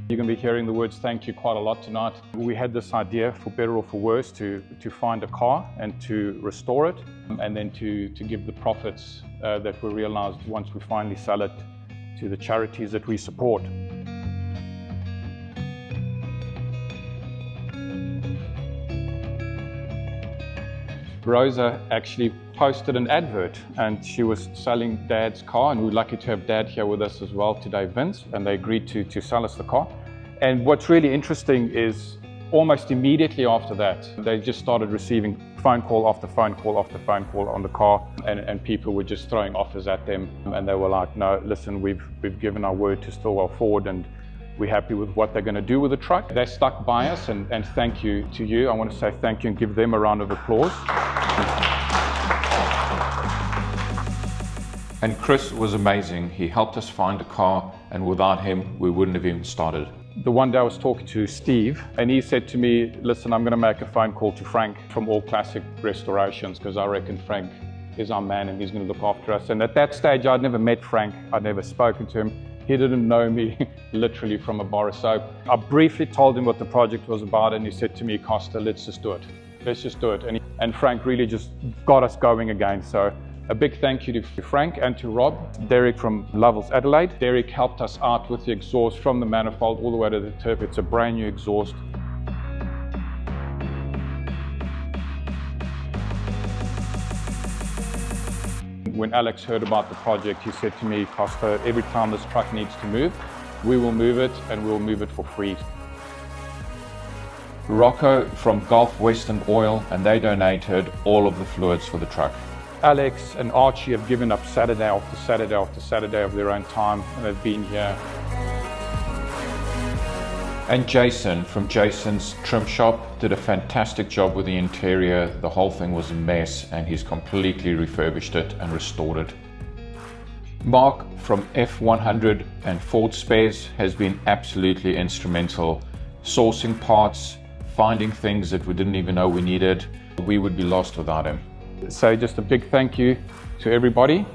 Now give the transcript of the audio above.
You're going to be hearing the words thank you quite a lot tonight. We had this idea, for better or for worse, to find a car and to restore it, and then to give the profits that were realized once we finally sell it to the charities that we support. Rosa actually posted an advert, and she was selling Dad's car, and we're lucky to have Dad here with us as well today, Vince, and they agreed to sell us the car. And what's really interesting is almost immediately after that, they just started receiving phone call after phone call after phone call on the car, and people were just throwing offers at them, and they were like, no, listen, we've given our word to Stillwell Ford, and we're happy with what they're going to do with the truck. They stuck by us, and thank you to you. I want to say thank you and give them a round of applause. And Chris was amazing. He helped us find a car, and without him, we wouldn't have even started. The one day I was talking to Steve, and he said to me, listen, I'm going to make a phone call to Frank from All Classic Restorations, because I reckon Frank is our man and he's going to look after us. And at that stage, I'd never met Frank. I'd never spoken to him. He didn't know me literally from a bar of soap. I briefly told him what the project was about, and he said to me, Costa, let's just do it. Let's just do it. And Frank really just got us going again. So a big thank you to Frank and to Rob. Derek from Lovells Adelaide. Derek helped us out with the exhaust from the manifold all the way to the tip. It's a brand new exhaust. When Alex heard about the project, he said to me, Costa, every time this truck needs to move, we will move it, and we will move it for free. Rocco from Gulf Western Oil, and they donated all of the fluids for the truck. Alex and Archie have given up Saturday after Saturday after Saturday of their own time, and they've been here. And Jason from Jason's Trim Shop did a fantastic job with the interior. The whole thing was a mess, and he's completely refurbished it and restored it. Mark from F100 and Ford Spares has been absolutely instrumental, sourcing parts, finding things that we didn't even know we needed. We would be lost without him. So just a big thank you to everybody.